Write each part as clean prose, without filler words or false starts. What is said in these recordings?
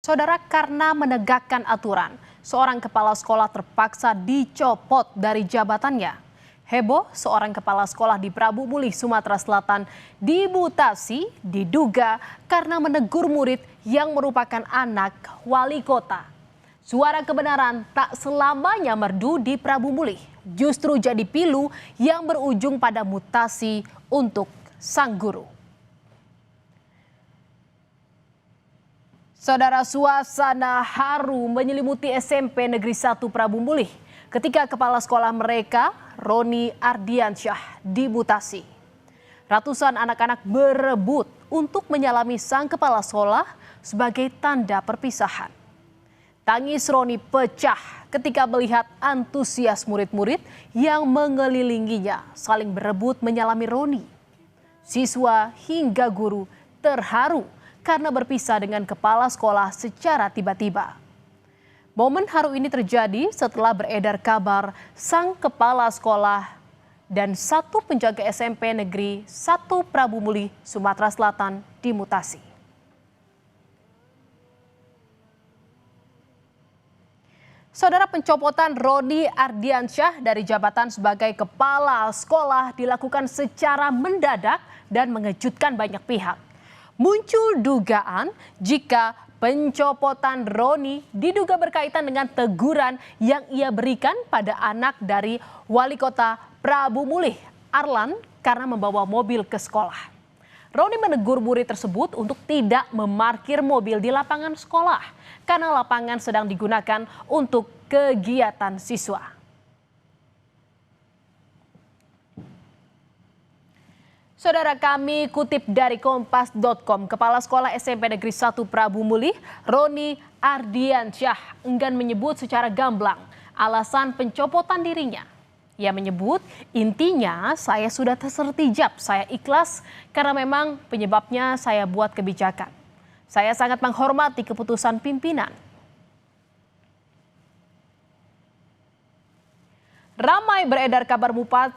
Saudara, karena menegakkan aturan, seorang kepala sekolah terpaksa dicopot dari jabatannya. Heboh, seorang kepala sekolah di Prabu Mulih, Sumatera Selatan dimutasi diduga karena menegur murid yang merupakan anak wali kota. Suara kebenaran tak selamanya merdu di Prabu Mulih, justru jadi pilu yang berujung pada mutasi untuk sang guru. Saudara, suasana haru menyelimuti SMP Negeri 1 Prabu Mulih ketika kepala sekolah mereka, Roni Ardiansyah, dimutasi. Ratusan anak-anak berebut untuk menyalami sang kepala sekolah sebagai tanda perpisahan. Tangis Roni pecah ketika melihat antusias murid-murid yang mengelilinginya saling berebut menyalami Roni. Siswa hingga guru terharu karena berpisah dengan kepala sekolah secara tiba-tiba. Momen haru ini terjadi setelah beredar kabar sang kepala sekolah dan satu penjaga SMP Negeri 1 Prabu Mulih, Sumatera Selatan dimutasi. Saudara, pencopotan Roni Ardiansyah dari jabatan sebagai kepala sekolah dilakukan secara mendadak dan mengejutkan banyak pihak. Muncul dugaan jika pencopotan Roni diduga berkaitan dengan teguran yang ia berikan pada anak dari wali kota Prabu Mulih, Arlan, karena membawa mobil ke sekolah. Roni menegur murid tersebut untuk tidak memarkir mobil di lapangan sekolah karena lapangan sedang digunakan untuk kegiatan siswa. Saudara, kami kutip dari Kompas.com, Kepala Sekolah SMP Negeri 1 Prabu Mulih, Roni Ardiansyah, enggan menyebut secara gamblang alasan pencopotan dirinya. Ia menyebut, intinya saya sudah tersertijab, saya ikhlas karena memang penyebabnya saya buat kebijakan. Saya sangat menghormati keputusan pimpinan. Ramai beredar kabar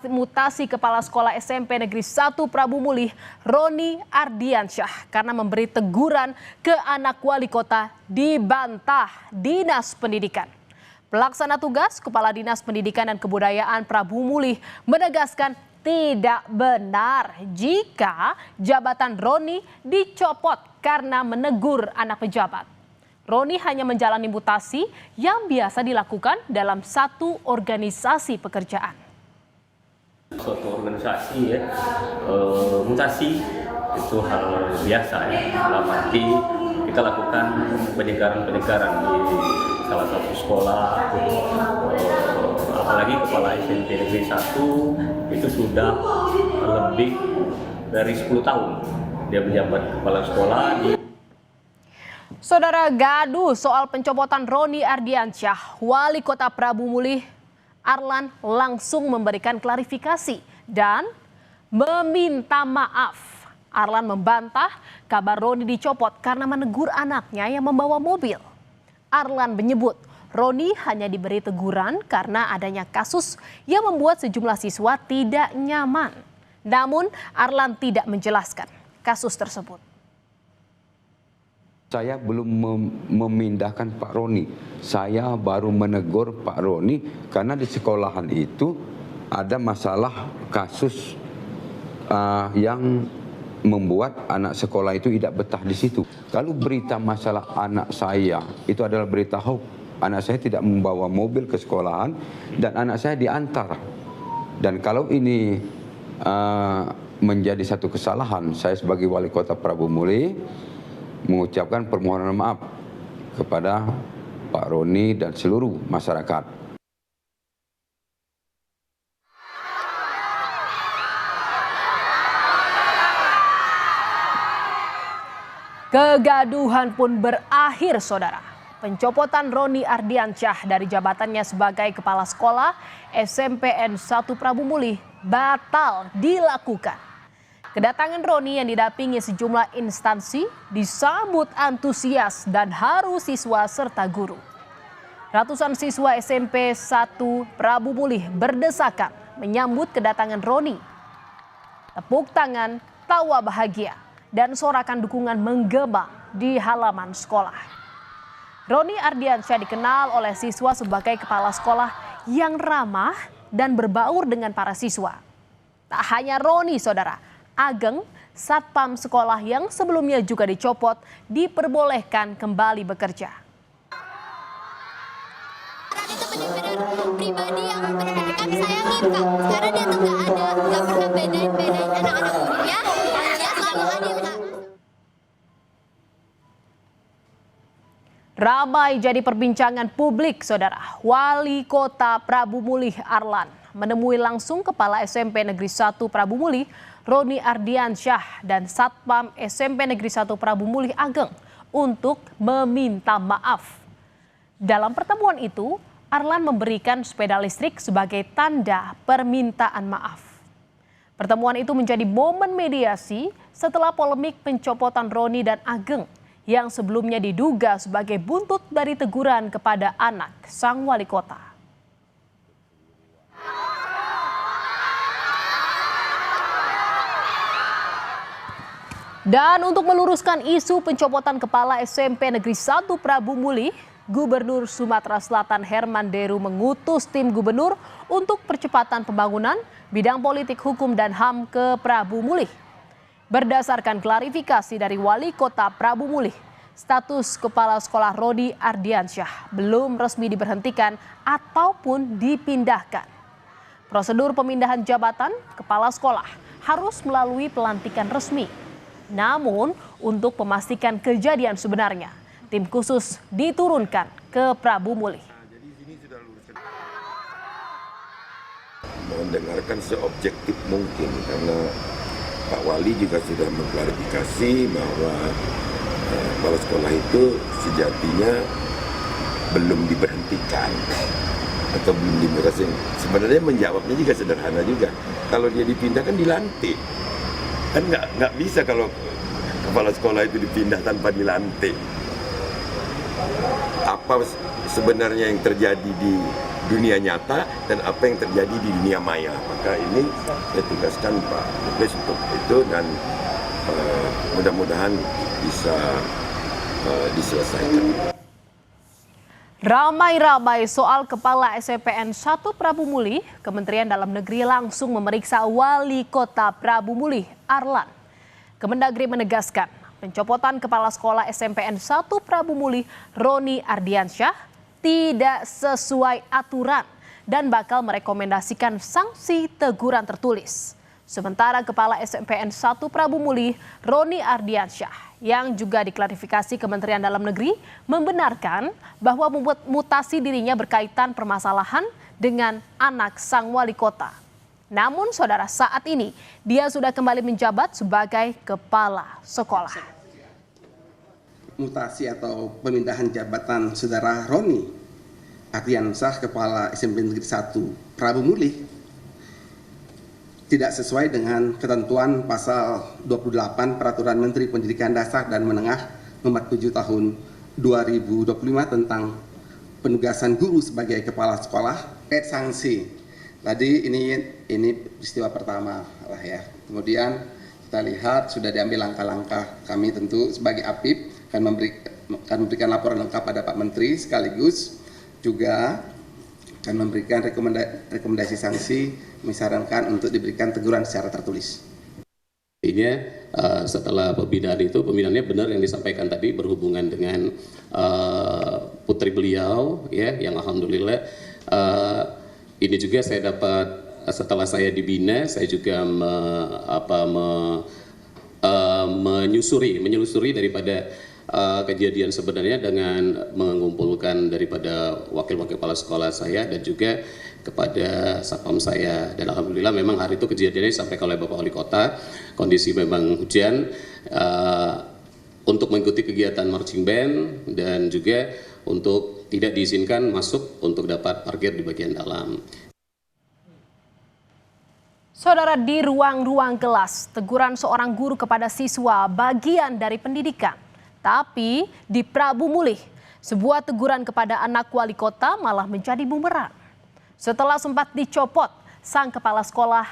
mutasi kepala sekolah SMP Negeri 1 Prabu Mulih, Roni Ardiansyah, karena memberi teguran ke anak wali kota dibantah Dinas Pendidikan. Pelaksana tugas Kepala Dinas Pendidikan dan Kebudayaan Prabu Mulih menegaskan tidak benar jika jabatan Roni dicopot karena menegur anak pejabat. Roni hanya menjalani mutasi yang biasa dilakukan dalam satu organisasi pekerjaan. Suatu organisasi ya, mutasi itu hal biasa ya. Dalam arti kita lakukan penyegaran-penyegaran di salah satu sekolah, apalagi kepala SMP Negeri 1 itu sudah lebih dari 10 tahun dia menjabat kepala sekolah di. Saudara, gaduh soal pencopotan Roni Ardiansyah, wali kota Prabu Mulih, Arlan langsung memberikan klarifikasi dan meminta maaf. Arlan membantah kabar Roni dicopot karena menegur anaknya yang membawa mobil. Arlan menyebut Roni hanya diberi teguran karena adanya kasus yang membuat sejumlah siswa tidak nyaman. Namun Arlan tidak menjelaskan kasus tersebut. Saya belum memindahkan Pak Roni. Saya baru menegur Pak Roni karena di sekolahan itu ada masalah kasus yang membuat anak sekolah itu tidak betah di situ. Kalau berita masalah anak saya itu adalah berita hoax. Anak saya tidak membawa mobil ke sekolahan dan anak saya diantar. Dan kalau ini menjadi satu kesalahan, saya sebagai wali kota Prabu Mulih mengucapkan permohonan maaf kepada Pak Roni dan seluruh masyarakat. Kegaduhan pun berakhir, saudara. Pencopotan Roni Ardiansyah dari jabatannya sebagai kepala sekolah SMPN 1 Prabu Mulih batal dilakukan. Kedatangan Roni yang didampingi sejumlah instansi disambut antusias dan haru siswa serta guru. Ratusan siswa SMP 1 Prabu Mulih berdesakan menyambut kedatangan Roni. Tepuk tangan, tawa bahagia, dan sorakan dukungan menggema di halaman sekolah. Roni Ardiansyah dikenal oleh siswa sebagai kepala sekolah yang ramah dan berbaur dengan para siswa. Tak hanya Roni, saudara, Ageng, satpam sekolah yang sebelumnya juga dicopot, diperbolehkan kembali bekerja. Itu benar-benar pribadi yang benar-benar kami sayangin, Kak. Sekarang dia tuh nggak pernah bedain anak-anak muda, dia selalu adil, Kak. Ramai jadi perbincangan publik, saudara. Wali Kota Prabu Mulih Arlan menemui langsung Kepala SMP Negeri 1 Prabu Mulih, Roni Ardiansyah, dan Satpam SMP Negeri 1 Prabu Mulih Ageng untuk meminta maaf. Dalam pertemuan itu, Arlan memberikan sepeda listrik sebagai tanda permintaan maaf. Pertemuan itu menjadi momen mediasi setelah polemik pencopotan Roni dan Ageng yang sebelumnya diduga sebagai buntut dari teguran kepada anak sang wali kota. Dan untuk meluruskan isu pencopotan Kepala SMP Negeri 1 Prabu Mulih, Gubernur Sumatera Selatan Herman Deru mengutus tim gubernur untuk percepatan pembangunan bidang politik, hukum, dan HAM ke Prabu Mulih. Berdasarkan klarifikasi dari Wali Kota Prabu Mulih, status Kepala Sekolah Roni Ardiansyah belum resmi diberhentikan ataupun dipindahkan. Prosedur pemindahan jabatan Kepala Sekolah harus melalui pelantikan resmi. Namun, untuk memastikan kejadian sebenarnya, tim khusus diturunkan ke Prabu Mulih. Mendengarkan seobjektif mungkin karena Pak Wali juga sudah mengklarifikasi bahwa kepala sekolah itu sejatinya belum diberhentikan atau belum diberhentikan. Sebenarnya menjawabnya juga sederhana juga. Kalau dia dipindahkan dilantik, kan nggak bisa kalau kepala sekolah itu dipindah tanpa dilantik. Apa sebenarnya yang terjadi di dunia nyata dan apa yang terjadi di dunia maya. Maka ini saya tugaskan Pak Dubes untuk itu dan mudah-mudahan bisa diselesaikan. Ramai-ramai soal Kepala SMPN 1 Prabu Mulih, Kementerian Dalam Negeri langsung memeriksa Wali Kota Prabu Mulih, Arlan. Kemendagri menegaskan pencopotan Kepala Sekolah SMPN 1 Prabu Mulih, Roni Ardiansyah, tidak sesuai aturan dan bakal merekomendasikan sanksi teguran tertulis. Sementara Kepala SMPN 1 Prabu Mulih, Roni Ardiansyah, yang juga diklarifikasi Kementerian Dalam Negeri, membenarkan bahwa mutasi dirinya berkaitan permasalahan dengan anak sang wali kota. Namun saudara, saat ini dia sudah kembali menjabat sebagai kepala sekolah. Mutasi atau pemindahan jabatan saudara Roni Ardiansyah, Kepala SMP Negeri 1 Prabu Mulih, tidak sesuai dengan ketentuan pasal 28 Peraturan Menteri Pendidikan Dasar dan Menengah nomor 7 tahun 2025 tentang penugasan guru sebagai kepala sekolah. Sanksi. Tadi ini peristiwa pertama lah ya. Kemudian kita lihat sudah diambil langkah-langkah. Kami tentu sebagai APIP akan memberikan laporan lengkap pada Pak Menteri, sekaligus juga akan memberikan rekomendasi sanksi, misalkan untuk diberikan teguran secara tertulis. Setelah pembinaannya benar yang disampaikan tadi berhubungan dengan putri beliau, ya, yang alhamdulillah ini juga saya dapat setelah saya dibina, saya juga menyelusuri daripada kejadian sebenarnya dengan mengumpulkan daripada wakil-wakil kepala sekolah saya dan juga kepada satpam saya, dan alhamdulillah memang hari itu kejadiannya disampaikan oleh Bapak Wali Kota, kondisi memang hujan untuk mengikuti kegiatan marching band dan juga untuk tidak diizinkan masuk untuk dapat parkir di bagian dalam. Saudara, di ruang-ruang kelas, teguran seorang guru kepada siswa bagian dari pendidikan. Tapi di Prabu Mulih, sebuah teguran kepada anak wali kota malah menjadi bumerang. Setelah sempat dicopot, sang kepala sekolah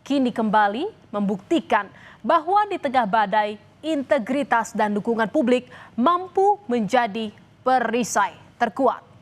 kini kembali membuktikan bahwa di tengah badai, integritas dan dukungan publik mampu menjadi perisai terkuat.